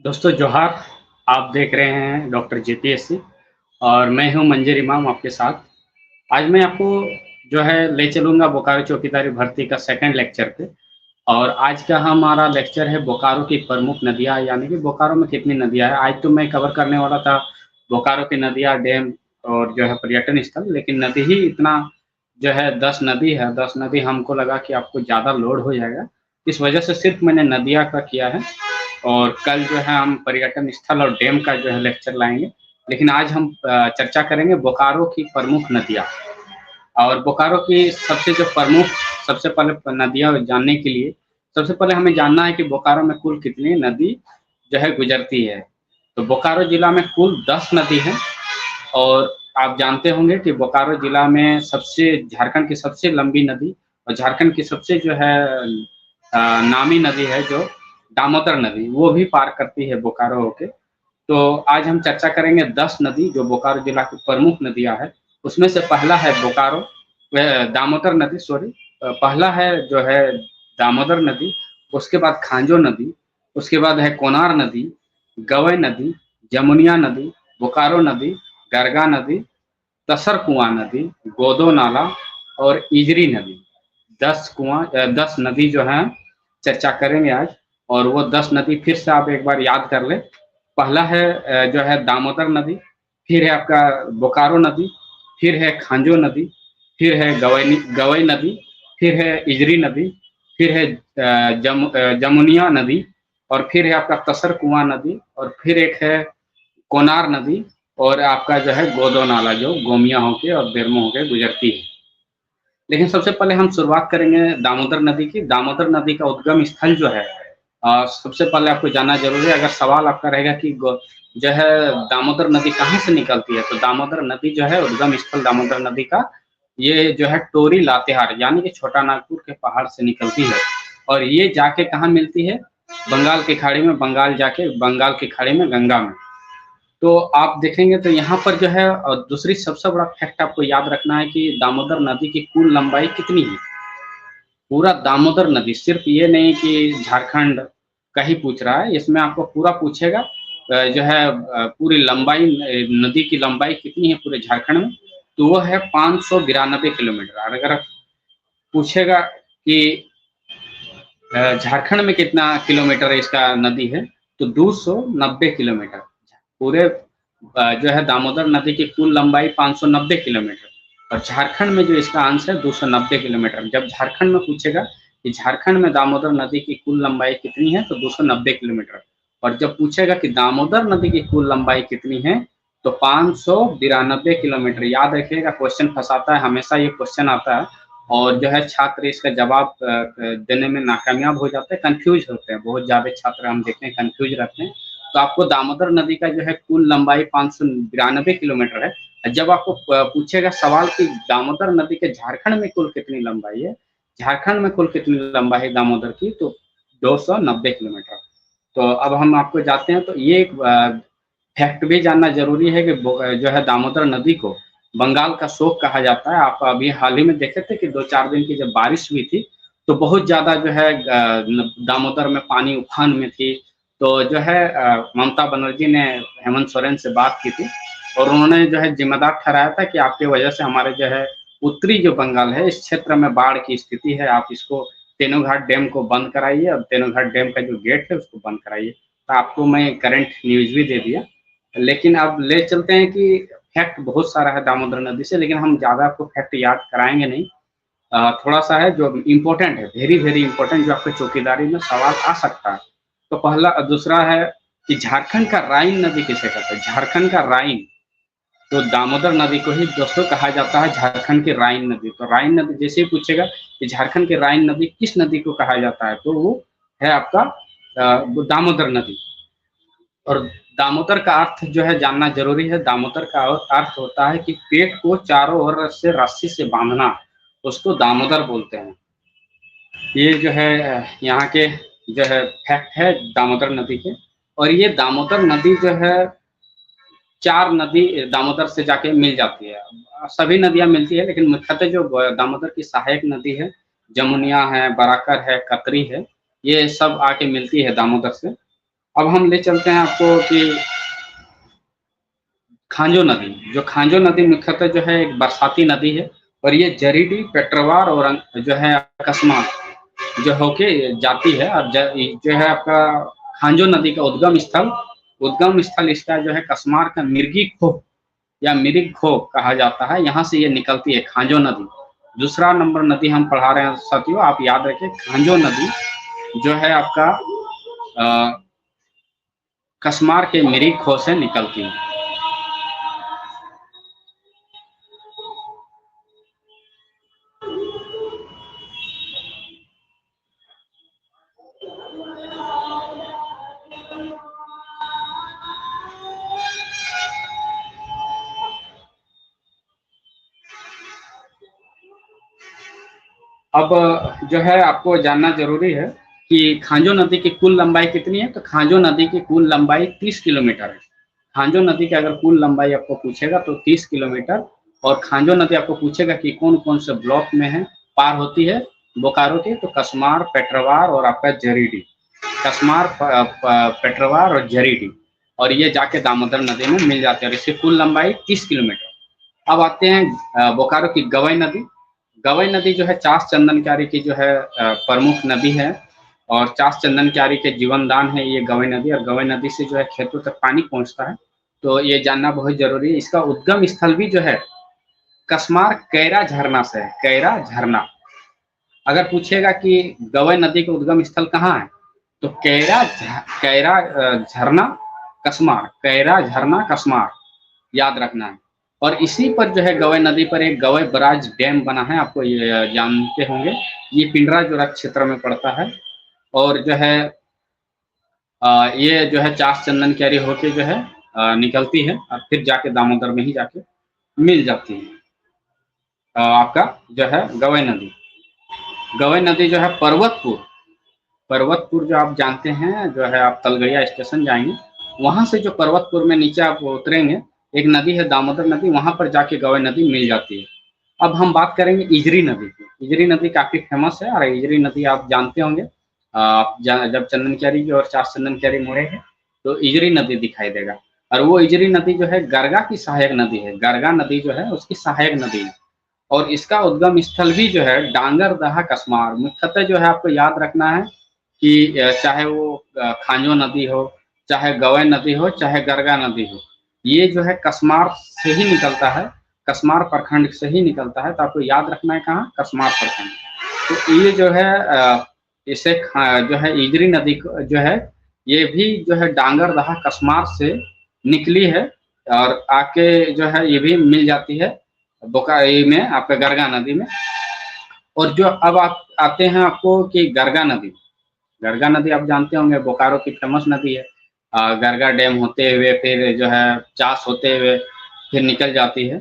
दोस्तों जोहार। आप देख रहे हैं डॉक्टर जेपीएससी और मैं हूं मंजर इमाम आपके साथ। आज मैं आपको जो है ले चलूँगा बोकारो चौकीदारी भर्ती का सेकंड लेक्चर पे। और आज का हमारा लेक्चर है बोकारो की प्रमुख नदियाँ, यानी कि बोकारो में कितनी नदियाँ हैं। आज तो मैं कवर करने वाला था बोकारो की नदियाँ, डैम और जो है पर्यटन स्थल, लेकिन नदी ही इतना जो है 10 नदी है। 10 नदी हमको लगा कि आपको ज़्यादा लोड हो जाएगा, इस वजह से सिर्फ मैंने नदियाँ का किया है। और कल जो है हम पर्यटन स्थल और डैम का जो है लेक्चर लाएँगे। लेकिन आज हम चर्चा करेंगे बोकारो की प्रमुख नदियाँ। और बोकारो की सबसे जो प्रमुख सबसे पहले नदियाँ जानने के लिए सबसे पहले हमें जानना है कि बोकारो में कुल कितनी नदी जो है गुजरती है। तो बोकारो जिला में कुल 10 नदी हैं। और आप जानते होंगे कि बोकारो जिला में सबसे झारखंड की सबसे लंबी नदी और झारखंड की सबसे जो है नामी नदी है जो दामोदर नदी, वो भी पार करती है बोकारो होके। तो आज हम चर्चा करेंगे 10 नदी जो बोकारो जिला की प्रमुख नदियाँ हैं। उसमें से पहला है बोकारो दामोदर नदी, सॉरी। पहला है जो है दामोदर नदी, उसके बाद खांजो नदी, उसके बाद है कोनार नदी, गवई नदी, जमुनिया नदी, बोकारो नदी, गरगा नदी, तसर कुआं नदी, गोदो नाला और इजरी नदी। 10 नदी जो हैं चर्चा करेंगे आज। और वो 10 नदी फिर से आप एक बार याद कर लें। पहला है जो है दामोदर नदी, फिर है आपका बोकारो नदी, फिर है खांजो नदी, फिर है गवई नदी, फिर है इजरी नदी, फिर है जमुनिया नदी, और फिर है आपका तसर कुआं नदी, और फिर एक है कोनार नदी, और आपका जो है गोदो नाला जो गोमिया होके और बेरमो होके गुजरती है। लेकिन सबसे पहले हम शुरुआत करेंगे दामोदर नदी की। दामोदर नदी का उद्गम स्थल जो है सबसे पहले आपको जानना जरूरी है। अगर सवाल आपका रहेगा कि जो है दामोदर नदी कहाँ से निकलती है, तो दामोदर नदी जो है उद्गम स्थल दामोदर नदी का ये जो है टोरी लातेहार यानी कि छोटा नागपुर के पहाड़ से निकलती है। और ये जाके कहाँ मिलती है, बंगाल की खाड़ी में, बंगाल जाके बंगाल की खाड़ी में गंगा में। तो आप देखेंगे तो यहाँ पर जो है दूसरी सबसे बड़ा फैक्ट आपको याद रखना है कि दामोदर नदी की कुल लंबाई कितनी है। पूरा दामोदर नदी, सिर्फ ये नहीं कि झारखंड का ही पूछ रहा है, इसमें आपको पूरा पूछेगा जो है पूरी लंबाई, नदी की लंबाई कितनी है पूरे झारखंड में, तो वो है 592 किलोमीटर। और अगर पूछेगा कि झारखंड में कितना किलोमीटर इसका नदी है, तो 290 किलोमीटर। पूरे जो है दामोदर नदी की कुल लंबाई 590 किलोमीटर, और झारखंड में जो इसका अंश है 290 किलोमीटर। जब झारखंड में पूछेगा कि झारखंड में दामोदर नदी की कुल लंबाई कितनी है, तो 290 किलोमीटर। और जब पूछेगा कि दामोदर नदी की कुल लंबाई कितनी है, तो 592 किलोमीटर। याद रखिएगा, क्वेश्चन फंसाता है, हमेशा ये क्वेश्चन आता है और जो है छात्र इसका जवाब देने में नाकामयाब हो जाते हैं, कंफ्यूज होते हैं। बहुत ज़्यादा छात्र हम देखते हैं कंफ्यूज रहते हैं। तो आपको दामोदर नदी का जो है कुल लंबाई 592 किलोमीटर है। जब आपको पूछेगा सवाल कि दामोदर नदी के झारखंड में कुल कितनी लंबाई है, झारखंड में कुल कितनी लंबाई है दामोदर की, तो 290 किलोमीटर। तो अब हम आपको जाते हैं, तो ये एक फैक्ट भी जानना जरूरी है कि जो है दामोदर नदी को बंगाल का शोक कहा जाता है। आप अभी हाल ही में देखे थे कि 2-4 दिन की जब बारिश हुई थी, तो बहुत ज़्यादा जो है दामोदर में पानी उफान में थी। तो जो है ममता बनर्जी ने हेमंत सोरेन से बात की थी और उन्होंने जो है जिम्मेदार ठहराया था कि आपकी वजह से हमारे जो है उत्तरी जो बंगाल है इस क्षेत्र में बाढ़ की स्थिति है, आप इसको तेनूघाट डैम को बंद कराइए और तेनूघाट डैम का जो गेट है उसको बंद कराइए। तो आपको मैं करंट न्यूज़ भी दे दिया। लेकिन अब ले चलते हैं कि फैक्ट बहुत सारा है दामोदर नदी से, लेकिन हम ज़्यादा आपको फैक्ट याद कराएंगे नहीं। थोड़ा सा है जो इम्पोर्टेंट है, वेरी वेरी इंपॉर्टेंट, जो आपके चौकीदारी में सवाल आ सकता है। तो पहला, दूसरा है कि झारखंड का राइन नदी किसे कहते हैं, झारखंड का राइन। तो दामोदर नदी को ही दोस्तों कहा जाता है झारखंड की राइन नदी। तो राइन नदी जैसे ही पूछेगा कि झारखंड की राइन नदी किस नदी को कहा जाता है, तो वो है आपका वो दामोदर नदी। और दामोदर का अर्थ जो है जानना जरूरी है। दामोदर का अर्थ होता है कि पेट को चारों ओर से रस्सी से बांधना, उसको दामोदर बोलते हैं। ये जो है यहाँ के जो है फैक्ट है दामोदर नदी के। और ये दामोदर नदी जो है 4 नदी दामोदर से जाके मिल जाती है। सभी नदियाँ मिलती है, लेकिन मुख्यतः जो दामोदर की सहायक नदी है, जमुनिया है, बराकर है, कतरी है, ये सब आके मिलती है दामोदर से। अब हम ले चलते हैं आपको कि खांजो नदी, जो खांजो नदी मुख्यतः जो है एक बरसाती नदी है और ये जरीडी, पेट्रोवार और जो है कस्मा जो होके जाती है। और जो है आपका खांजो नदी का उद्गम स्थल इसका जो है कस्मार का मिर्गी खोह या मिरिक खो कहा जाता है, यहाँ से ये निकलती है खांजो नदी। दूसरा नंबर नदी हम पढ़ा रहे हैं साथियों, आप याद रखें, खांजो नदी जो है आपका कस्मार के मिरिक खो से निकलती है। अब जो है आपको जानना जरूरी है कि खांजो नदी की कुल लंबाई कितनी है। तो खांजो नदी की कुल लंबाई 30 किलोमीटर है। खांजो नदी की अगर कुल लंबाई आपको पूछेगा तो 30 किलोमीटर। और खांजो नदी आपको पूछेगा कि कौन कौन से ब्लॉक में है, पार होती है बोकारो की, तो कस्मार, पेट्रोवार और आपका जरीडी। कस्मार, पेट्रोवार और जरीडी, और ये जाके दामोदर नदी में मिल जाते हैं और इसकी कुल लंबाई 30 किलोमीटर। अब आते हैं बोकारो की गवई नदी। गवई नदी जो है चास चंदनकारी की जो है प्रमुख नदी है और चास चंदनकारी के जीवन दान है ये गवई नदी। और गवई नदी से जो है खेतों तक पानी पहुंचता है, तो ये जानना बहुत जरूरी है। इसका उद्गम स्थल भी जो है कस्मार कैरा झरना से है। कैरा झरना, अगर पूछेगा कि गवई नदी का उद्गम स्थल कहाँ है, तो कैरा झरना कस्मार, कैरा झरना कस्मार, याद रखना है। और इसी पर जो है गवई नदी पर एक गवई बराज डैम बना है, आपको ये जानते होंगे, ये पिंडरा जोरा क्षेत्र में पड़ता है। और जो है ये जो है चास चंदन क्यारी होके जो है निकलती है और फिर जाके दामोदर में ही जाके मिल जाती है। आपका जो है गवई नदी जो है पर्वतपुर जो आप जानते हैं, जो है आप तलगड़िया स्टेशन जाएंगे, वहां से जो पर्वतपुर में नीचे आप उतरेंगे, एक नदी है दामोदर नदी, वहां पर जाके गवई नदी मिल जाती है। अब हम बात करेंगे इजरी नदी की। इजरी नदी काफी फेमस है और इजरी नदी आप जानते होंगे, आप जब चंदन क्यारी की और चास चंदन क्यारी मुड़ेंगे तो इजरी नदी दिखाई देगा। और वो इजरी नदी जो है गरगा की सहायक नदी है। गरगा नदी जो है उसकी सहायक नदी है और इसका उद्गम स्थल भी जो है डांगर दहा कस्मार। मुख्यतः जो है आपको याद रखना है कि चाहे वो खांजो नदी हो, चाहे गवई नदी हो, चाहे गरगा नदी हो, ये जो है कस्मार से ही निकलता है, कस्मार प्रखंड से ही निकलता है। तो आपको याद रखना है कहाँ, कस्मार प्रखंड। तो ये जो है इसे जो है इजरी नदी जो है ये भी जो है डांगर दहा कस्मार से निकली है और आके जो है ये भी मिल जाती है बोकाई में, आपका गरगा नदी में। और जो अब आप आते हैं आपको कि गरगा नदी। गरगा नदी आप जानते होंगे बोकारो की फेमस नदी है। गरगा डैम होते हुए फिर जो है चास होते हुए फिर निकल जाती है।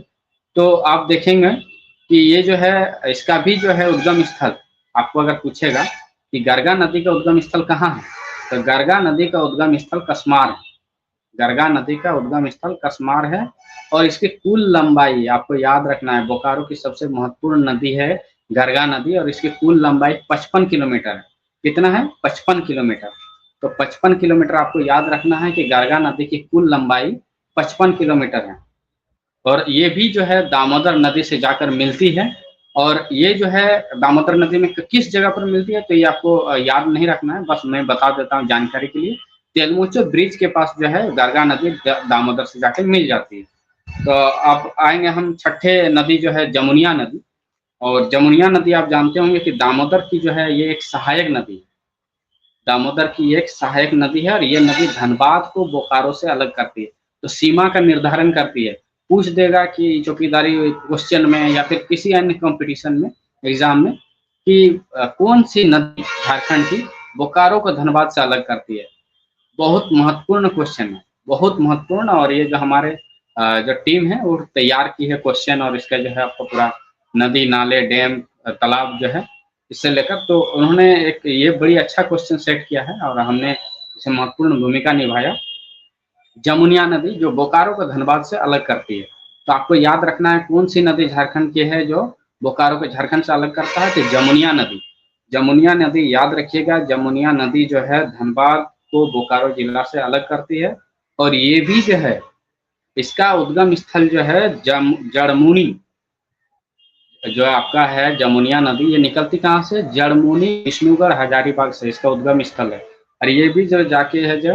तो आप देखेंगे कि ये जो है इसका भी जो है उद्गम स्थल, आपको अगर पूछेगा कि गरगा नदी का उद्गम स्थल कहाँ है, तो गरगा नदी का उद्गम स्थल कस्मार है। गरगा नदी का उद्गम स्थल कस्मार है और इसकी कुल लंबाई आपको याद रखना है, बोकारो की सबसे महत्वपूर्ण नदी है गरगा नदी और इसकी कुल लंबाई 55 किलोमीटर है। कितना है, 55 किलोमीटर। तो 55 किलोमीटर आपको याद रखना है कि गरगा नदी की कुल लंबाई 55 किलोमीटर है। और ये भी जो है दामोदर नदी से जाकर मिलती है। और ये जो है दामोदर नदी में किस जगह पर मिलती है, तो ये आपको याद नहीं रखना है, बस मैं बता देता हूँ जानकारी के लिए। तेलमुचो ब्रिज के पास जो है गरगा नदी दामोदर से जाकर मिल जाती है। तो अब आएंगे हम छठे नदी जो है जमुनिया नदी। और जमुनिया नदी आप जानते होंगे कि दामोदर की जो है ये एक सहायक नदी है। दामोदर की एक सहायक नदी है और ये नदी धनबाद को बोकारो से अलग करती है, तो सीमा का निर्धारण करती है। पूछ देगा कि चौकीदारी क्वेश्चन में या फिर किसी अन्य कंपटीशन में, एग्जाम में, कि कौन सी नदी झारखंड की बोकारो को धनबाद से अलग करती है। बहुत महत्वपूर्ण क्वेश्चन है, बहुत महत्वपूर्ण। और ये जो हमारे जो टीम है वो तैयार की है क्वेश्चन, और इसका जो है आपको पूरा नदी, नाले, डैम, तालाब जो है इससे लेकर, तो उन्होंने एक ये बड़ी अच्छा क्वेश्चन सेट किया है और हमने इसे महत्वपूर्ण भूमिका निभाया। जमुनिया नदी जो बोकारो को धनबाद से अलग करती है, तो आपको याद रखना है कौन सी नदी झारखंड की है जो बोकारो को झारखंड से अलग करता है, तो जमुनिया नदी। जमुनिया नदी याद रखिएगा, जमुनिया नदी जो है धनबाद को बोकारो जिला से अलग करती है। और ये भी जो है इसका उद्गम स्थल जो है जड़मुनी, जो आपका है जमुनिया नदी, ये निकलती कहाँ से? जड़मुनी विष्णुगढ़ हजारीबाग से इसका उद्गम स्थल है। और ये भी जो जाके है जो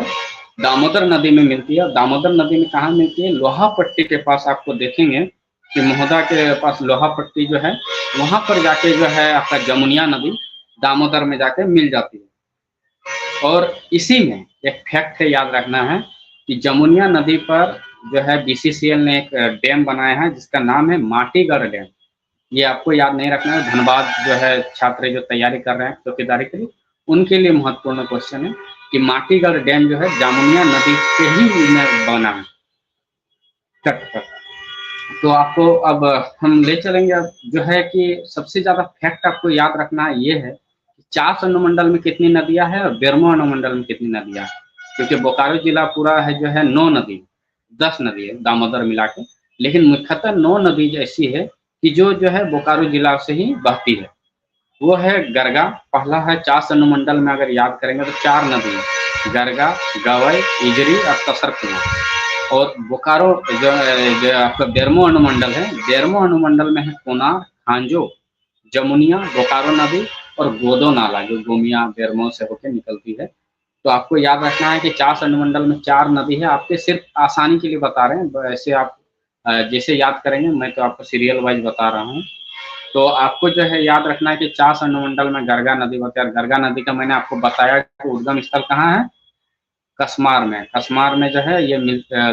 दामोदर नदी में मिलती है। दामोदर नदी में कहाँ मिलती है? लोहा पट्टी के पास आपको देखेंगे कि महोदा के पास लोहा पट्टी जो है, वहां पर जाके जो है आपका जमुनिया नदी दामोदर में जाके मिल जाती है। और इसी में एक फैक्ट है, याद रखना है कि जमुनिया नदी पर जो है बीसीसीएल ने एक डैम बनाया है जिसका नाम है माटीगढ़ डैम। ये आपको याद नहीं रखना है। धनबाद जो है छात्र जो तैयारी कर रहे हैं चौकीदारी के लिए, उनके लिए महत्वपूर्ण क्वेश्चन है कि माटीगढ़ डैम जो है जमुनिया नदी से ही बना है, तट पर। तो आपको अब हम ले चलेंगे। अब जो है कि सबसे ज्यादा फैक्ट आपको याद रखना है ये है कि चास अनुमंडल में कितनी नदियां हैं और बेरमो अनुमंडल में कितनी नदियां हैं। क्योंकि बोकारो जिला पूरा है जो है 9 नदी, 10 नदी है दामोदर मिला के, लेकिन मुख्यतः 9 नदी ऐसी है कि जो है बोकारो जिला से ही बहती है। वो है गरगा, पहला है चास अनुमंडल में अगर याद करेंगे तो 4 नदी है, गरगा, गवई, इजरी और तसरकुआ। और बोकारो जो आपका बेरमो अनुमंडल है, बेरमो अनुमंडल में है कोनार, खांजो, जमुनिया, बोकारो नदी और गोदो नाला जो गोमिया बेरमो से होकर निकलती है। तो आपको याद रखना है कि चास अनुमंडल में 4 नदी है। आपके सिर्फ आसानी के लिए बता रहे हैं, ऐसे आप जैसे याद करेंगे, मैं तो आपको सीरियल वाइज बता रहा हूँ। तो आपको जो है याद रखना है कि चास अनुमंडल में गरगा नदी होती है। और गरगा नदी का मैंने आपको बताया कि उद्गम स्थल कहाँ है? कसमार में। कसमार में जो है ये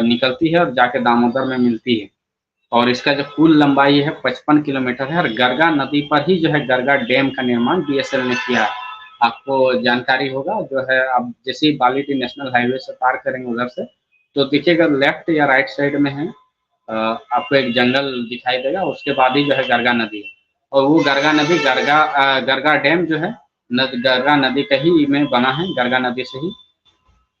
निकलती है और जाके दामोदर में मिलती है। और इसका जो कुल लंबाई है 55 किलोमीटर है। और गरगा नदी पर ही जो है गरगा डैम का निर्माण बीएसएल ने किया है। आपको जानकारी होगा जो है, आप जैसे ही बालीटी नेशनल हाईवे से पार करेंगे उधर से, तो देखिएगा लेफ्ट या राइट साइड में है, आपको एक जंगल दिखाई देगा, उसके बाद ही जो है गरगा नदी है। और वो गरगा नदी गरगा डैम जो है गरगा नदी का ही में बना है, गरगा नदी से ही।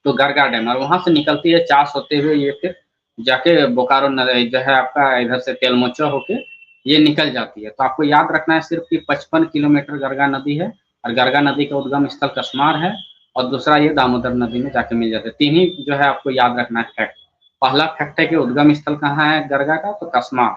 तो गरगा डैम, और वहां से निकलती है चास होते हुए ये फिर जाके बोकारो जो है आपका इधर से तेलमोचो होके ये निकल जाती है। तो आपको याद रखना है सिर्फ कि 55 किलोमीटर गरगा नदी है। और गरगा नदी का उद्गम स्थल कसमार है। और दूसरा ये दामोदर नदी में जाके मिल जाते हैं। तीन ही जो है आपको याद रखना है फैक्ट। पहला फैक्ट है कि उद्गम स्थल कहाँ है गरगा का? तो कसमार।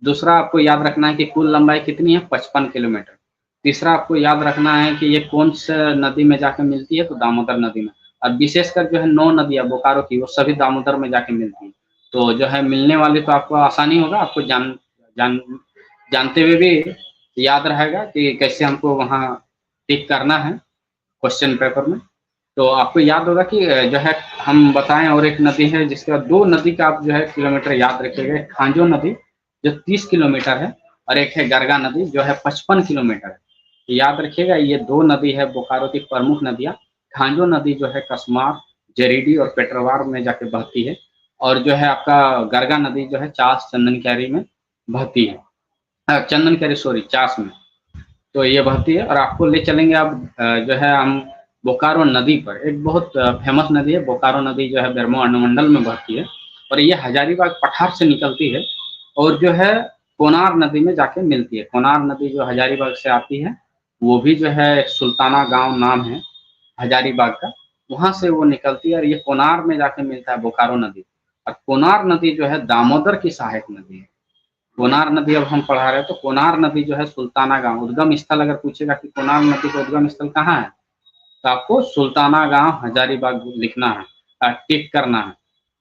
दूसरा आपको याद रखना है कि कुल लंबाई कितनी है? 55 किलोमीटर। तीसरा आपको याद रखना है कि ये कौन सा नदी में जाके मिलती है? तो दामोदर नदी में। और विशेषकर जो है 9 नदियां बोकारो की, वो सभी दामोदर में जाके मिलती है। तो जो है मिलने वाली, तो आपको आसानी होगा, आपको जान जानते हुए भी याद रहेगा कि कैसे हमको वहाँ टिक करना है क्वेश्चन पेपर में। तो आपको याद होगा कि जो है हम बताएं, और एक नदी है जिसका 2 नदी का आप जो है किलोमीटर याद रखिएगा। एक खांजो नदी जो 30 किलोमीटर है, और एक है गरगा नदी जो है 55 किलोमीटर है। तो याद रखिएगा ये 2 नदी है बोकारो की प्रमुख नदियां। खांजो नदी जो है कसमार, जरीडी और पेटरवार में जाके बहती है। और जो है आपका गरगा नदी जो है चास चंदन कैरी में बहती है, चंदन कैरी सॉरी चास में। तो ये बहती है। और आपको ले चलेंगे अब जो है हम बोकारो नदी पर। एक बहुत फेमस नदी है बोकारो नदी, जो है बेरमो अनुमंडल में बहती है। और ये हजारीबाग पठार से निकलती है और जो है कोनार नदी में जाके मिलती है। कोनार नदी जो हजारीबाग से आती है, वो भी जो है एक सुल्ताना गांव नाम है हजारीबाग का, वहां से वो निकलती है और ये कोनार में जाके मिलता है बोकारो नदी। और कोनार नदी जो है दामोदर की सहायक नदी है। कोनार नदी अब हम पढ़ा रहे हैं, तो कोनार नदी जो है सुल्ताना गांव उद्गम स्थल, अगर पूछेगा कि कोनार नदी का उद्गम स्थल कहाँ है, तो आपको सुल्ताना गांव हजारीबाग लिखना है, टिक करना है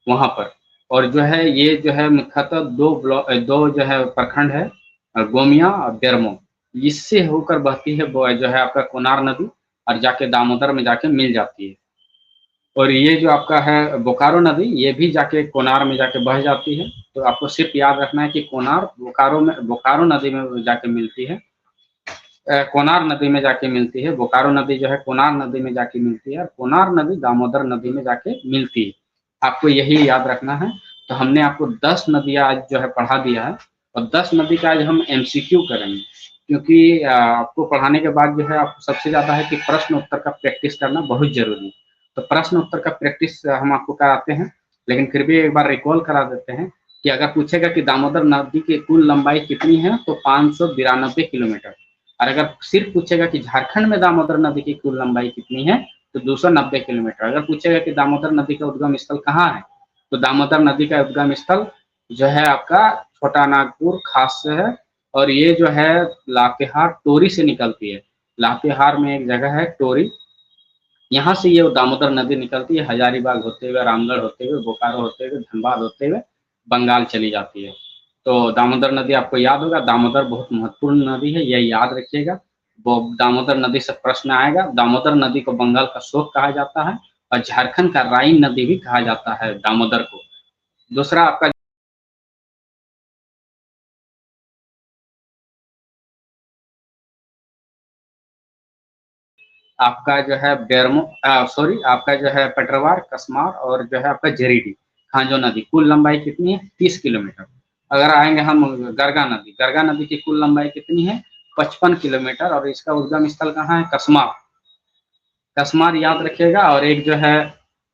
वहां पर। और जो है ये जो है मुख्यतः दो जो है प्रखंड है, गोमिया और बेरमो, इससे होकर बहती है वो जो है आपका कोनार नदी, और जाके दामोदर में जाके मिल जाती है। और ये जो आपका है बोकारो नदी, ये भी जाके कोनार में जाके बह जाती है। तो आपको सिर्फ याद रखना है कि कोनार बोकारो नदी में जाके मिलती है, कोनार नदी में जाके मिलती है। बोकारो नदी जो है कोनार नदी में जाके मिलती है, और कोनार नदी दामोदर नदी में जाके मिलती है। आपको यही याद रखना है। तो हमने आपको 10 नदियां आज जो है पढ़ा दिया है, और 10 नदी का आज हम एमसीक्यू करेंगे। क्योंकि आपको पढ़ाने के बाद जो है आपको सबसे ज्यादा है कि प्रश्न उत्तर का प्रैक्टिस करना बहुत जरूरी है। तो प्रश्न उत्तर का प्रैक्टिस हम आपको कराते हैं, लेकिन फिर भी एक बार रिकॉल करा देते हैं कि अगर पूछेगा कि दामोदर नदी की कुल लंबाई कितनी है, तो 592 किलोमीटर। और अगर सिर्फ पूछेगा कि झारखंड में दामोदर नदी की कुल लंबाई कितनी है, तो 290 किलोमीटर। अगर पूछेगा कि दामोदर नदी का उद्गम स्थल कहाँ है, तो दामोदर नदी का उद्गम स्थल जो है आपका छोटा नागपुर खास से है, और ये जो है लातेहार टोरी से निकलती है। लातेहार में एक जगह है टोरी, यहाँ से ये दामोदर नदी निकलती है, हजारीबाग होते हुए, रामगढ़ होते हुए, बोकारो होते हुए, धनबाद होते हुए बंगाल चली जाती है। तो दामोदर नदी आपको याद होगा, दामोदर बहुत महत्वपूर्ण नदी है, यह याद रखिएगा। वो दामोदर नदी से प्रश्न आएगा। दामोदर नदी को बंगाल का शोक कहा जाता है, और झारखंड का राइन नदी भी कहा जाता है दामोदर को। दूसरा आपका आपका जो है सॉरी, आपका जो है पटरवार, कसमार और जो है आपका जरीडी खांजो नदी, कुल लंबाई कितनी है? 30 किलोमीटर। अगर आएंगे हम गरगा नदी, गरगा नदी की कुल लंबाई कितनी है? 55 किलोमीटर, और इसका उद्गम स्थल कहाँ है? कसमार। कसमार याद रखिएगा। और एक जो है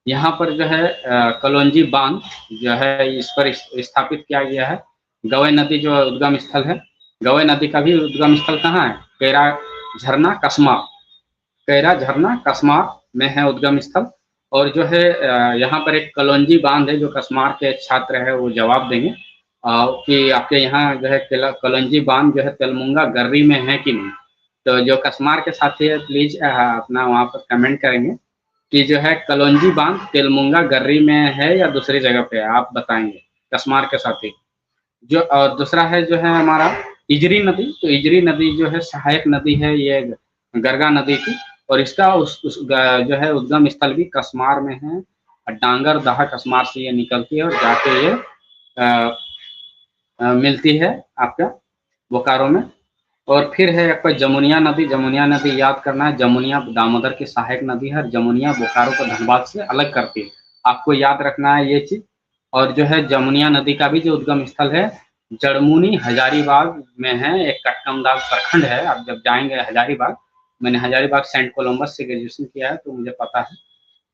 यहाँ पर जो है कलौंजी बांध जो है इस पर स्थापित किया गया है। गवई नदी जो उद्गम स्थल है, गवई नदी का भी उद्गम स्थल कहाँ है? कैरा झरना कसमार, कैरा झरना कसमार में है उद्गम स्थल। और जो है यहाँ पर एक कलौंजी बांध है, जो कसमार के छात्र है वो जवाब देंगे कि आपके यहाँ जो है कलौंजी बांध जो है तेलमुंगा गर्री में है कि नहीं। तो जो कसमार के साथी है प्लीज अपना वहाँ पर कमेंट करेंगे कि जो है कलौंजी बांध तेलमुंगा गर्री में है या दूसरी जगह पे है, आप बताएंगे कसमार के साथी। जो और दूसरा है जो है हमारा इजरी नदी, तो इजरी नदी जो है सहायक नदी है ये गरगा नदी की, और इसका जो है उद्गम स्थल भी कसमार में है। डांगर दहा कसमार से ये निकलती है और जाके ये मिलती है आपका बोकारो में। और फिर है आपका जमुनिया नदी। जमुनिया नदी याद करना है, जमुनिया दामोदर की सहायक नदी है, और जमुनिया बोकारो को धनबाद से अलग करती है, आपको याद रखना है ये चीज। और जो है जमुनिया नदी का भी जो उद्गम स्थल है जड़मुनी हजारीबाग में है, एक कटकमदाग प्रखंड है। आप जब जाएंगे हजारीबाग, मैंने हजारीबाग सेंट कोलम्बस से ग्रेजुएशन किया है तो मुझे पता है।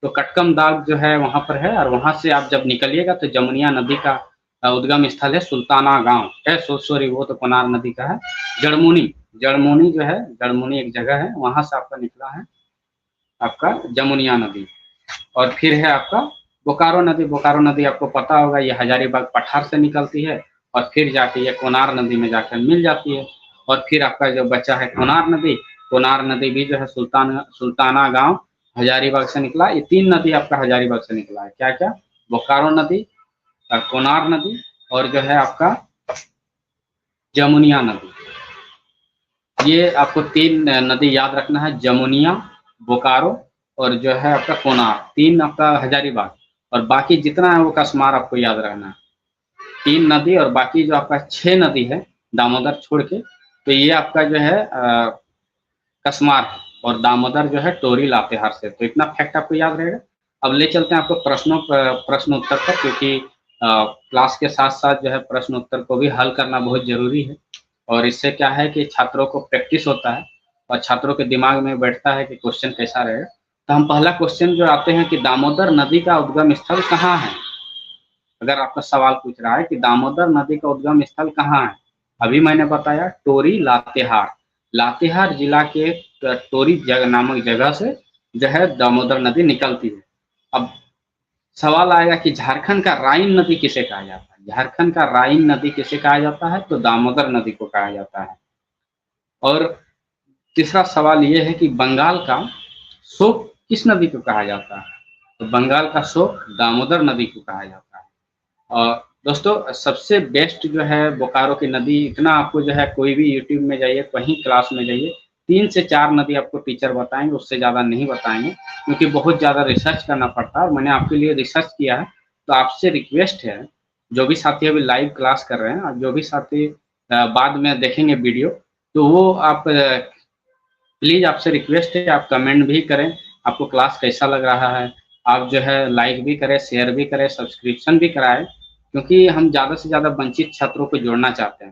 तो कटकम दाग जो है वहां पर है, और वहां से आप जब निकलिएगा तो जमुनिया नदी का उद्गम स्थल है सुल्ताना गांव है। सॉरी, वो तो कोनार नदी का है। जड़मुनी, जड़मुनी जो है, जड़मुनी एक जगह है, वहां से आपका निकला है आपका जमुनिया नदी। और फिर है आपका बोकारो नदी। बोकारो नदी आपको पता होगा, ये हजारीबाग पठार से निकलती है, और फिर जाके ये कोनार नदी में जाकर मिल जाती है। और फिर आपका जो बचा है कोनार नदी, कोनार नदी भी जो है सुल्ताना गांव हजारीबाग से निकला। ये तीन नदी आपका हजारीबाग से निकला है, क्या क्या? बोकारो नदी, कोनार नदी, और जो है आपका जमुनिया नदी। ये आपको तीन नदी याद रखना है, जमुनिया, बोकारो और जो है आपका कोनार, तीन आपका हजारीबाग, और बाकी जितना है वो कसमार आपको याद रखना है। तीन नदी और बाकी जो आपका 6 नदी है दामोदर छोड़ के, तो ये आपका जो है कसमार है, और दामोदर जो है टोरी लातेहार से। तो इतना फैक्ट आपको याद रहेगा। अब ले चलते हैं आपको प्रश्न उत्तर पर, क्योंकि क्लास के साथ साथ जो है प्रश्न उत्तर को भी हल करना बहुत जरूरी है, और इससे क्या है कि छात्रों को प्रैक्टिस होता है और छात्रों के दिमाग में बैठता है कि क्वेश्चन कैसा रहेगा। तो हम पहला क्वेश्चन जो आते हैं कि दामोदर नदी का उद्गम स्थल कहाँ है। अगर आपका सवाल पूछ रहा है कि दामोदर नदी का उद्गम स्थल कहाँ है, अभी मैंने बताया टोरी लातेहार, लातेहार जिला के टोरी नामक जगह से जो है दामोदर नदी निकलती है। अब सवाल आएगा कि झारखंड का राइन नदी किसे कहा जाता है। झारखंड का राइन नदी किसे कहा जाता है, तो दामोदर नदी को कहा जाता है। और तीसरा सवाल ये है कि बंगाल का शोक किस नदी को कहा जाता है, तो बंगाल का शोक दामोदर नदी को कहा जाता है। और दोस्तों सबसे बेस्ट जो है बोकारो की नदी, इतना आपको जो है कोई भी यूट्यूब में जाइए, कहीं क्लास में जाइए, 3 से 4 नदी आपको टीचर बताएंगे, उससे ज़्यादा नहीं बताएंगे, क्योंकि बहुत ज़्यादा रिसर्च करना पड़ता है, और मैंने आपके लिए रिसर्च किया है। तो आपसे रिक्वेस्ट है, जो भी साथी अभी लाइव क्लास कर रहे हैं और जो भी साथी बाद में देखेंगे वीडियो, तो वो आप प्लीज़ आपसे रिक्वेस्ट है आप कमेंट भी करें, आपको क्लास कैसा लग रहा है। आप जो है लाइक भी करें, शेयर भी करें, सब्सक्रिप्शन भी कराएं, क्योंकि हम ज़्यादा से ज़्यादा वंचित छात्रों को जोड़ना चाहते हैं।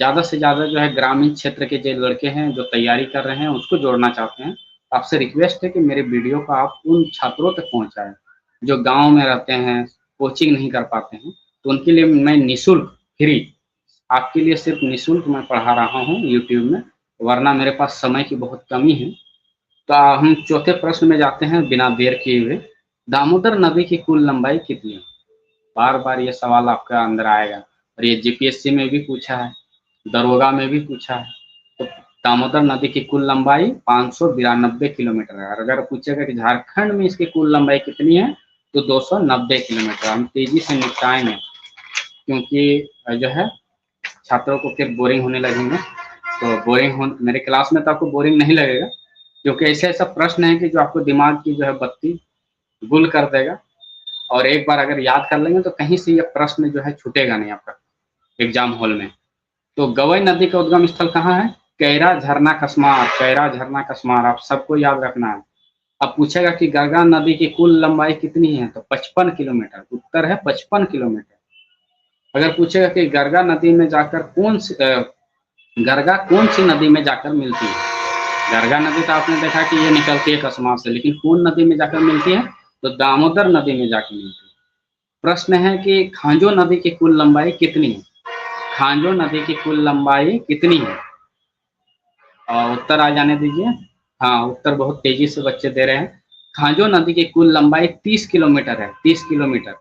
ज़्यादा से ज़्यादा जो है ग्रामीण क्षेत्र के जो लड़के हैं जो तैयारी कर रहे हैं उसको जोड़ना चाहते हैं। आपसे रिक्वेस्ट है कि मेरे वीडियो को आप उन छात्रों तक पहुँचाएँ जो गाँव में रहते हैं, कोचिंग नहीं कर पाते हैं, तो उनके लिए मैं निःशुल्क, फ्री, आपके लिए सिर्फ निःशुल्क मैं पढ़ा रहा हूँ यूट्यूब में, वरना मेरे पास समय की बहुत कमी है। तो हम चौथे प्रश्न में जाते हैं बिना देर किए हुए। दामोदर नदी की कुल लंबाई कितनी है? बार-बार ये सवाल आपका अंदर आएगा और ये जीपीएससी में भी पूछा है, दरोगा में भी पूछा है। तो दामोदर नदी की कुल लंबाई 592 किलोमीटर है और अगर पूछेगा कि झारखंड में इसकी कुल लंबाई कितनी है, तो 290 किलोमीटर। हम तेज़ी से निपटाएँगे क्योंकि जो है छात्रों को फिर बोरिंग होने लगेंगे। तो बोरिंग हो मेरे क्लास में तो आपको बोरिंग नहीं लगेगा, क्योंकि ऐसे-ऐसा प्रश्न है कि जो आपको दिमाग की जो है बत्ती गुल कर देगा और एक बार अगर याद कर लेंगे तो कहीं से ये प्रश्न जो है छूटेगा नहीं आपका एग्ज़ाम हॉल में। तो गवई नदी का उद्गम स्थल कहाँ है? कैरा झरना कस्मार, कैरा झरना कस्मार आप सबको याद रखना है। अब पूछेगा कि गरगा नदी की कुल लंबाई कितनी है? तो 55 किलोमीटर, उत्तर है 55 किलोमीटर। अगर पूछेगा कि गरगा नदी में जाकर गरगा कौन-सी नदी में जाकर मिलती है? गरगा नदी तो आपने देखा कि ये निकलती है कस्मार से, लेकिन कौन नदी में जाकर मिलती है? तो दामोदर नदी में जाकर मिलती है। प्रश्न है कि खांजो नदी की कुल लंबाई कितनी है? खांजो नदी की कुल लंबाई कितनी है? उत्तर आ जाने दीजिए। हाँ, उत्तर बहुत तेज़ी से बच्चे दे रहे हैं। खांजो नदी की कुल लंबाई 30 किलोमीटर है, 30 किलोमीटर।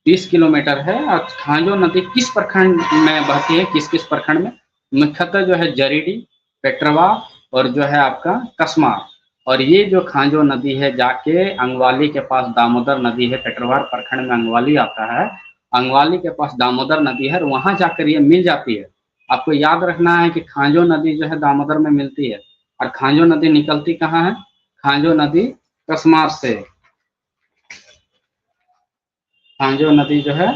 30 किलोमीटर है और खांजो नदी किस प्रखंड में बहती है, किस-किस प्रखंड में? मुख्यतः जो है जरीडीह, पेट्रवा और जो है आपका कस्मार। और ये जो खांजो नदी है जाके अंगवाली के पास दामोदर नदी है, पेट्रवार प्रखंड में अंगवाली आता है। अंगवाली के पास दामोदर नदी है और वहाँ जाकर ये मिल जाती है। आपको याद रखना है कि खांजो नदी जो है दामोदर में मिलती है और खांजो नदी निकलती कहाँ है? खांजो नदी कस्मार से। खांजो नदी जो है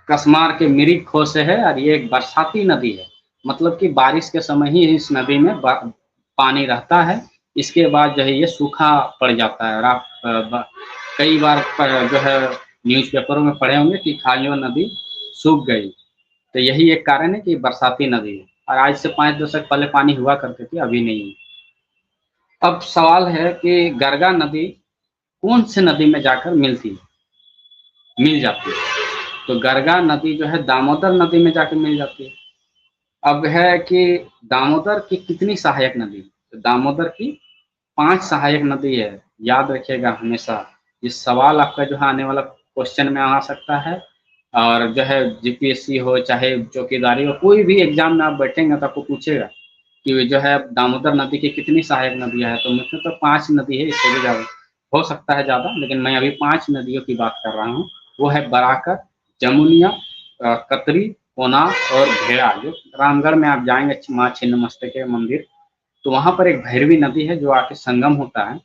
कस्मार के मिरिक खो से है और ये एक बरसाती नदी है, मतलब कि बारिश के समय ही इस नदी में पानी रहता है। इसके बाद जो है ये सूखा पड़ जाता है और आप कई बार जो है न्यूज़पेपरों में पढ़े होंगे कि खांजो नदी सूख गई। तो यही एक कारण है कि बरसाती नदी है और आज से 5 दशक पहले पानी हुआ करती थी, अभी नहीं है। अब सवाल है कि गरगा नदी कौन सी नदी में जाकर मिल जाती है? तो गरगा नदी जो है दामोदर नदी में जाके मिल जाती है। अब है कि दामोदर की कितनी सहायक नदी है? तो दामोदर की 5 सहायक नदी है, याद रखिएगा हमेशा। ये सवाल आपका जो है आने वाला क्वेश्चन में आ सकता है और जो है जीपीएससी हो चाहे चौकीदारी हो, कोई भी एग्ज़ाम में आप बैठेंगे तो आपको पूछेगा कि जो है दामोदर नदी की कितनी सहायक नदियाँ हैं? तो मुख्यतः तो 5 नदी है, इससे भी ज़्यादा हो सकता है ज़्यादा, लेकिन मैं अभी 5 नदियों की बात कर रहा हूँ। वो है बराकर, जमुनिया, कतरी, कोनार और भेड़ा। जो रामगढ़ में आप जाएँगे माँ छिन्नमस्तिका मंदिर, तो वहाँ पर एक भैरवी नदी है जो आके संगम होता है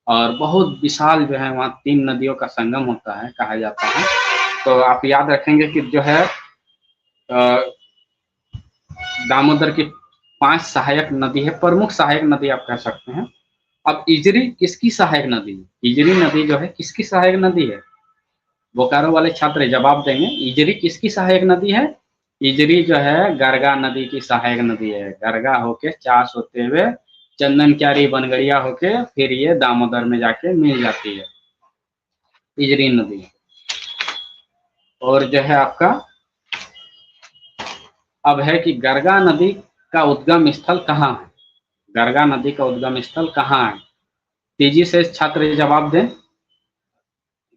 और बहुत विशाल जो है वहाँ 3 नदियों का संगम होता है, कहा जाता है। तो आप याद रखेंगे कि जो है दामोदर की 5 सहायक नदी है, प्रमुख सहायक नदी आप कह सकते हैं। अब इजरी किसकी सहायक नदी है? इजरी नदी जो है किसकी सहायक नदी है? बोकारो वाले छात्र जवाब देंगे, इजरी किसकी सहायक नदी है? इजरी जो है गरगा नदी की सहायक नदी है। गरगा होके चास होते हुए चंदन क्यारी बनगढ़िया होके फिर ये दामोदर में जाके मिल जाती है, इजरी नदी। और जो है आपका अब है कि गरगा नदी का उद्गम स्थल कहाँ है? गरगा नदी का उद्गम स्थल कहाँ है? तेजी से छात्र जवाब दें,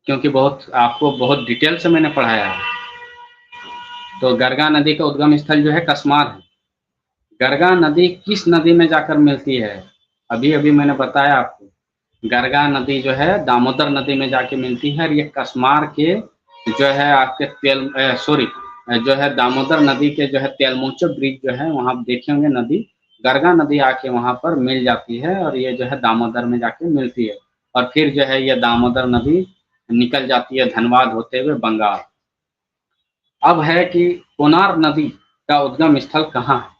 क्योंकि आपको बहुत डिटेल से मैंने पढ़ाया है। तो गरगा नदी का उद्गम स्थल जो है कस्मार है। गरगा नदी किस नदी में जाकर मिलती है? अभी-अभी मैंने बताया आपको, गरगा नदी जो है दामोदर नदी में जाके मिलती है और ये कस्मार के जो है आपके जो है दामोदर नदी के जो है तेलमोचो ब्रिज जो है वहाँ आप देखे होंगे नदी, गरगा नदी आके वहाँ पर मिल जाती है और ये जो है दामोदर में जाके मिलती है और फिर जो है ये दामोदर नदी निकल जाती है धनबाद होते हुए बंगाल। अब है कि कोनार नदी का उद्गम स्थल कहाँ है?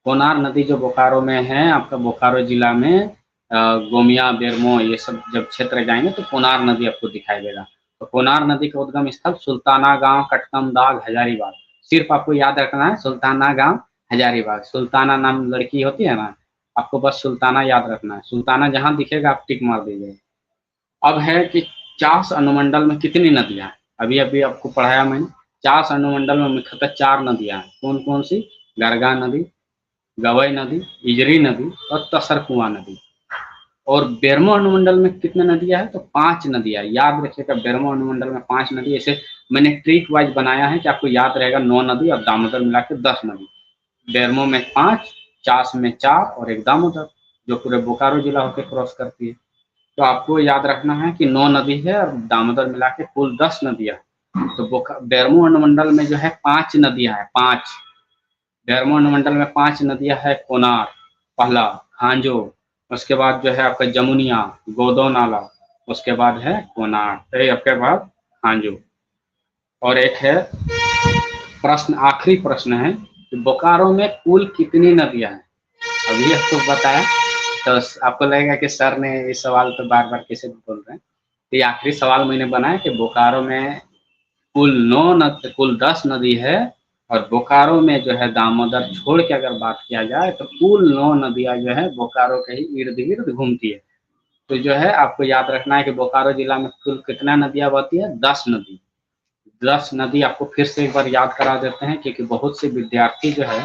कोनार नदी जो बोकारो में है, आपका बोकारो जिला में गोमिया, बेरमो ये सब जब क्षेत्र जाएँगे तो कोनार नदी आपको दिखाई देगा। तो कोनार नदी का उद्गम स्थल सुल्ताना गाँव, कटकमदाग, हजारीबाग। सिर्फ़ आपको याद रखना है सुल्ताना गाँव, हजारीबाग। सुल्ताना नाम लड़की होती है ना, आपको बस सुल्ताना याद रखना है। सुल्ताना जहाँ दिखेगा आप टिक मार दीजिएगा। अब है कि चास अनुमंडल में कितनी नदियाँ हैं? अभी-अभी आपको पढ़ाया मैंने। चास अनुमंडल में मुख्यतः 4 नदियाँ हैं। कौन-कौन सी? गरगा नदी, गवई नदी, इजरी नदी और तसर कुआँ नदी। और बेरमो अनुमंडल में कितने नदियां है, तो 5 नदियां, याद रखिएगा बेरमो अनुमंडल में 5 नदी। ऐसे मैंने ट्रिक वाइज बनाया है कि आपको याद रहेगा 9 नदी और दामोदर मिला के 10 नदी। बेरमो में 5, चास में 4 और एक दामोदर जो पूरे बोकारो जिला होकर क्रॉस करती है। तो आपको याद रखना है कि 9 नदी है और दामोदर मिला के कुल 10 नदियां। तो बेरमो अनुमंडल में जो है 5 नदियां हैं, 5। बेरमो अनुमंडल में 5 नदियां है, कोनार पहला, हांजो, उसके बाद जो है आपका जमुनिया, गोदो नाला, उसके बाद है कोनार, फिर आपके बाद हांजो। और एक है प्रश्न, आखिरी प्रश्न है कि बोकारो में कुल कितनी नदियां हैं। अभी आपको बताया तो आपको लगेगा कि सर ने ये सवाल तो बार बार कैसे बोल रहे हैं। तो ये आखिरी सवाल मैंने बनाया कि बोकारो में कुल 10 नदी है, और बोकारो में जो है दामोदर छोड़ के अगर बात किया जाए तो कुल 9 नदियां जो है बोकारो के ही इर्द गिर्द घूमती है। तो जो है आपको याद रखना है कि बोकारो जिला में कुल कितना नदियां बहती है, 10 नदी। 10 नदी आपको फिर से एक बार याद करा देते हैं, क्योंकि बहुत से विद्यार्थी जो है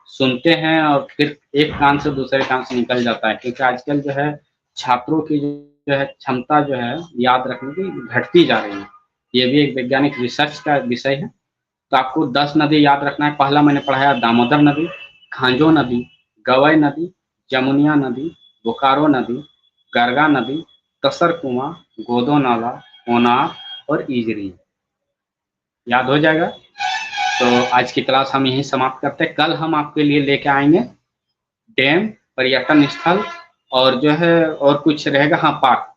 सुनते हैं और फिर एक कान से दूसरे कान से निकल जाता है, क्योंकि आजकल जो है छात्रों की जो है क्षमता जो है याद रखने की घटती जा रही है। ये भी एक वैज्ञानिक रिसर्च का विषय है। तो आपको 10 नदी याद रखना है। पहला मैंने पढ़ाया दामोदर नदी, खांजो नदी, गवई नदी, जमुनिया नदी, बोकारो नदी, गरगा नदी, तसर कुआं, गोदो नाला, कोनार और ईजरी। याद हो जाएगा। तो आज की क्लास हम यहीं समाप्त करते हैं। कल हम आपके लिए लेके आएंगे डैम, पर्यटन स्थल, और जो है और कुछ रहेगा, हाँ पार्क।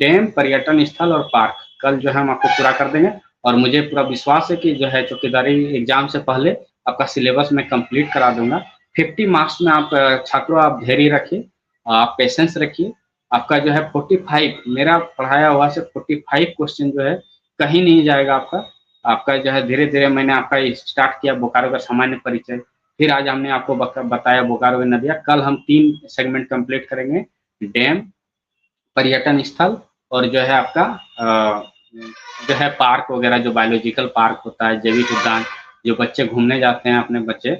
डैम, पर्यटन स्थल और पार्क कल जो है हम आपको पूरा कर देंगे। और मुझे पूरा विश्वास है कि जो है चौकीदारी एग्जाम से पहले आपका सिलेबस मैं कंप्लीट करा दूंगा। 50 मार्क्स में आप छात्रों आप धैर्य रखिए, आप पेशेंस रखिए। आपका जो है 45, मेरा पढ़ाया हुआ से 45 क्वेश्चन जो है कहीं नहीं जाएगा आपका। आपका जो है धीरे धीरे मैंने आपका स्टार्ट किया बोकारो का सामान्य परिचय, फिर आज हमने आपको बताया बोकारो की नदियाँ। कल हम 3 सेगमेंट कंप्लीट करेंगे, डैम, पर्यटन स्थल और जो है आपका जो है पार्क वगैरह, जो बायोलॉजिकल पार्क होता है, जैविक उद्यान, जो बच्चे घूमने जाते हैं अपने बच्चे,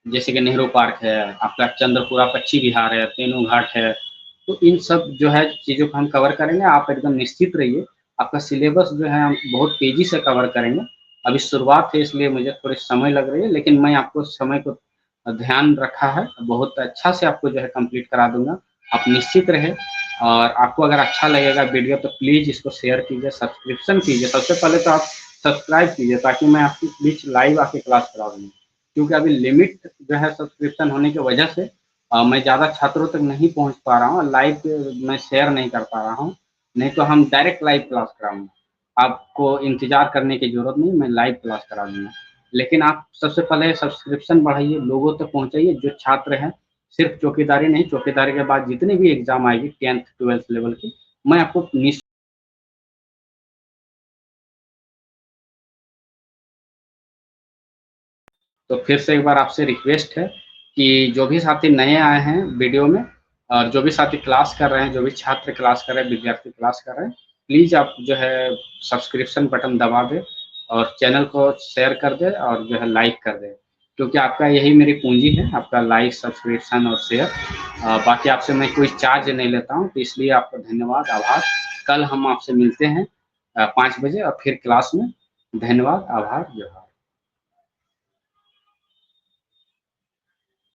जैसे कि नेहरू पार्क है, आपका चंद्रपुरा पक्षी विहार है, तेनू घाट है। तो इन सब जो है चीज़ों को हम कवर करेंगे। आप एकदम निश्चित रहिए, आपका सिलेबस जो है हम बहुत तेज़ी से कवर करेंगे। अभी शुरुआत है इसलिए मुझे थोड़ी समय लग रही है, लेकिन मैं आपको समय को ध्यान रखा है, बहुत अच्छा से आपको जो है कंप्लीट करा दूंगा। आप निश्चित रहे। और आपको अगर अच्छा लगेगा वीडियो तो प्लीज़ इसको शेयर कीजिए, सब्सक्रिप्शन कीजिए। सबसे पहले तो आप सब्सक्राइब कीजिए, ताकि मैं आपके बीच लाइव आके क्लास करा दूँ। क्योंकि अभी लिमिट जो है सब्सक्रिप्शन होने की वजह से मैं ज़्यादा छात्रों तक नहीं पहुंच पा रहा हूँ, लाइव मैं शेयर नहीं कर पा रहा हूँ। नहीं तो हम डायरेक्ट लाइव क्लास कराऊंगा, आपको इंतजार करने की जरूरत नहीं, मैं लाइव क्लास करा दूंगा। लेकिन आप सबसे पहले सब्सक्रिप्शन बढ़ाइए, लोगों तक पहुंचाइए जो छात्र हैं। सिर्फ चौकीदारी नहीं, चौकीदारी के बाद जितनी भी एग्जाम आएगी 10th 12th लेवल की, मैं आपको तो फिर से एक बार आपसे रिक्वेस्ट है कि जो भी साथी नए आए हैं वीडियो में, और जो भी साथी क्लास कर रहे हैं, जो भी छात्र क्लास कर रहे हैं, विद्यार्थी क्लास कर रहे हैं, प्लीज़ आप जो है सब्सक्रिप्शन बटन दबा दें और चैनल को शेयर कर दें और जो है लाइक कर दें। क्योंकि आपका यही मेरी पूंजी है, आपका लाइक, सब्सक्रिप्शन और शेयर। बाकी आपसे मैं कोई चार्ज नहीं लेता हूँ, तो इसलिए आपका धन्यवाद, आभार। कल हम आपसे मिलते हैं 5 बजे और फिर क्लास में। धन्यवाद, आभार, जोहार।